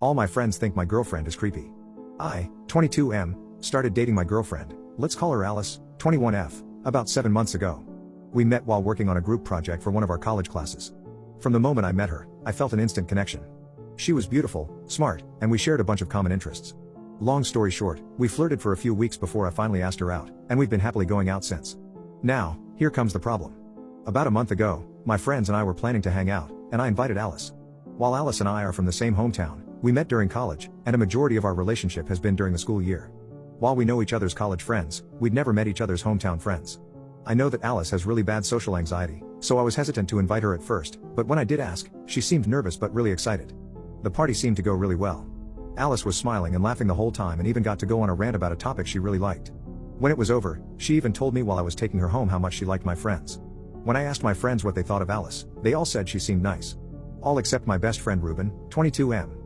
All my friends think my girlfriend is creepy. I, 22M, started dating my girlfriend, let's call her Alice, 21F, about 7 months ago. We met while working on a group project for one of our college classes. From the moment I met her, I felt an instant connection. She was beautiful, smart, and we shared a bunch of common interests. Long story short, we flirted for a few weeks before I finally asked her out, and we've been happily going out since. Now, here comes the problem. About a month ago, my friends and I were planning to hang out, and I invited Alice. While Alice and I are from the same hometown, we met during college, and a majority of our relationship has been during the school year. While we know each other's college friends, we'd never met each other's hometown friends. I know that Alice has really bad social anxiety, so I was hesitant to invite her at first, but when I did ask, she seemed nervous but really excited. The party seemed to go really well. Alice was smiling and laughing the whole time and even got to go on a rant about a topic she really liked. When it was over, she even told me while I was taking her home how much she liked my friends. When I asked my friends what they thought of Alice, they all said she seemed nice. All except my best friend Ruben, 22M.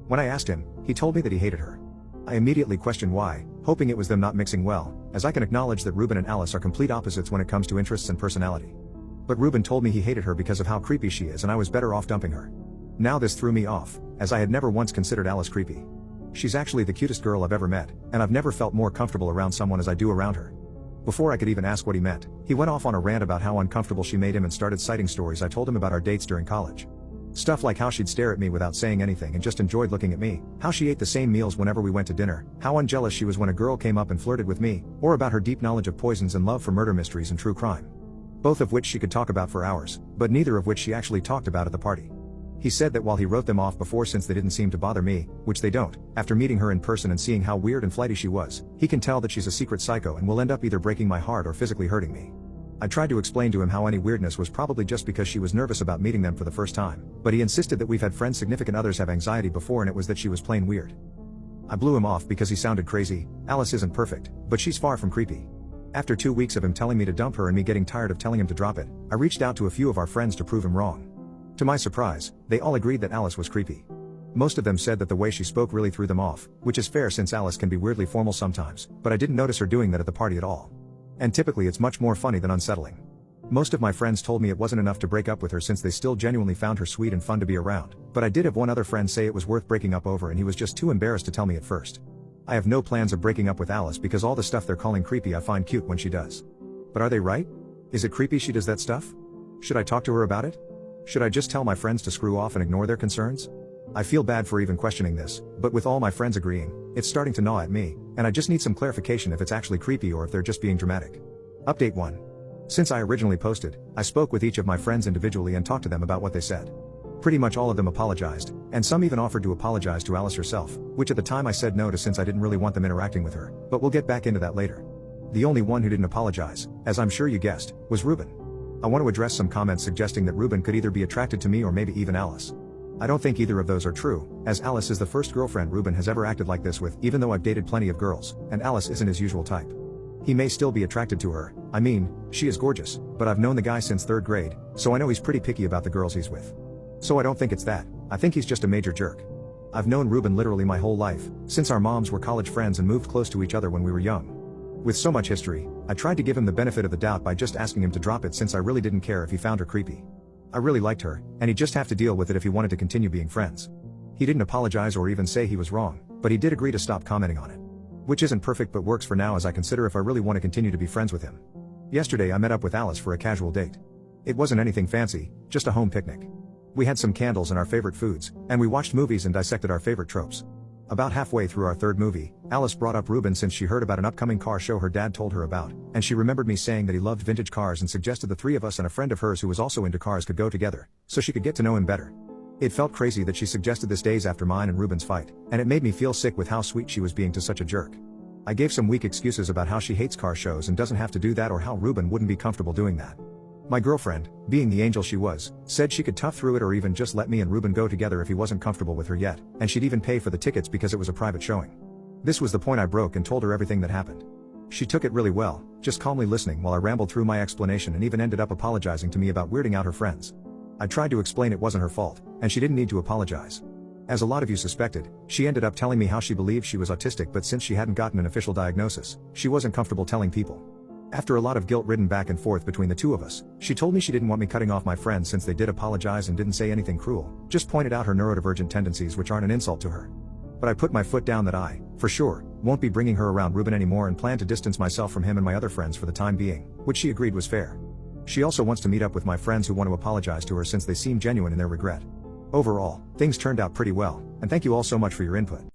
When I asked him, he told me that he hated her. I immediately questioned why, hoping it was them not mixing well, as I can acknowledge that Ruben and Alice are complete opposites when it comes to interests and personality. But Ruben told me he hated her because of how creepy she is and I was better off dumping her. Now this threw me off, as I had never once considered Alice creepy. She's actually the cutest girl I've ever met, and I've never felt more comfortable around someone as I do around her. Before I could even ask what he meant, he went off on a rant about how uncomfortable she made him and started citing stories I told him about our dates during college. Stuff like how she'd stare at me without saying anything and just enjoyed looking at me, how she ate the same meals whenever we went to dinner, how unjealous she was when a girl came up and flirted with me, or about her deep knowledge of poisons and love for murder mysteries and true crime. Both of which she could talk about for hours, but neither of which she actually talked about at the party. He said that while he wrote them off before since they didn't seem to bother me, which they don't, after meeting her in person and seeing how weird and flighty she was, he can tell that she's a secret psycho and will end up either breaking my heart or physically hurting me. I tried to explain to him how any weirdness was probably just because she was nervous about meeting them for the first time, but he insisted that we've had friends' significant others have anxiety before and it was that she was plain weird. I blew him off because he sounded crazy. Alice isn't perfect, but she's far from creepy. After 2 weeks of him telling me to dump her and me getting tired of telling him to drop it, I reached out to a few of our friends to prove him wrong. To my surprise, they all agreed that Alice was creepy. Most of them said that the way she spoke really threw them off, which is fair since Alice can be weirdly formal sometimes, but I didn't notice her doing that at the party at all. And typically it's much more funny than unsettling. Most of my friends told me it wasn't enough to break up with her since they still genuinely found her sweet and fun to be around, but I did have one other friend say it was worth breaking up over and he was just too embarrassed to tell me at first. I have no plans of breaking up with Alice because all the stuff they're calling creepy I find cute when she does. But are they right? Is it creepy she does that stuff? Should I talk to her about it? Should I just tell my friends to screw off and ignore their concerns? I feel bad for even questioning this, but with all my friends agreeing, it's starting to gnaw at me, and I just need some clarification if it's actually creepy or if they're just being dramatic. Update 1. Since I originally posted, I spoke with each of my friends individually and talked to them about what they said. Pretty much all of them apologized, and some even offered to apologize to Alice herself, which at the time I said no to since I didn't really want them interacting with her, but we'll get back into that later. The only one who didn't apologize, as I'm sure you guessed, was Ruben. I want to address some comments suggesting that Ruben could either be attracted to me or maybe even Alice. I don't think either of those are true, as Alice is the first girlfriend Ruben has ever acted like this with, even though I've dated plenty of girls, and Alice isn't his usual type. He may still be attracted to her, I mean, she is gorgeous, but I've known the guy since 3rd grade, so I know he's pretty picky about the girls he's with. So I don't think it's that, I think he's just a major jerk. I've known Ruben literally my whole life, since our moms were college friends and moved close to each other when we were young. With so much history, I tried to give him the benefit of the doubt by just asking him to drop it since I really didn't care if he found her creepy. I really liked her, and he'd just have to deal with it if he wanted to continue being friends. He didn't apologize or even say he was wrong, but he did agree to stop commenting on it. Which isn't perfect but works for now as I consider if I really want to continue to be friends with him. Yesterday I met up with Alice for a casual date. It wasn't anything fancy, just a home picnic. We had some candles and our favorite foods, and we watched movies and dissected our favorite tropes. About halfway through our 3rd movie, Alice brought up Ruben since she heard about an upcoming car show her dad told her about, and she remembered me saying that he loved vintage cars and suggested the 3 of us and a friend of hers who was also into cars could go together, so she could get to know him better. It felt crazy that she suggested this days after mine and Ruben's fight, and it made me feel sick with how sweet she was being to such a jerk. I gave some weak excuses about how she hates car shows and doesn't have to do that or how Ruben wouldn't be comfortable doing that. My girlfriend, being the angel she was, said she could tough through it or even just let me and Ruben go together if he wasn't comfortable with her yet, and she'd even pay for the tickets because it was a private showing. This was the point I broke and told her everything that happened. She took it really well, just calmly listening while I rambled through my explanation and even ended up apologizing to me about weirding out her friends. I tried to explain it wasn't her fault, and she didn't need to apologize. As a lot of you suspected, she ended up telling me how she believed she was autistic but since she hadn't gotten an official diagnosis, she wasn't comfortable telling people. After a lot of guilt-ridden back and forth between the two of us, she told me she didn't want me cutting off my friends since they did apologize and didn't say anything cruel, just pointed out her neurodivergent tendencies, which aren't an insult to her. But I put my foot down that I, for sure, won't be bringing her around Ruben anymore and plan to distance myself from him and my other friends for the time being, which she agreed was fair. She also wants to meet up with my friends who want to apologize to her since they seem genuine in their regret. Overall, things turned out pretty well, and thank you all so much for your input.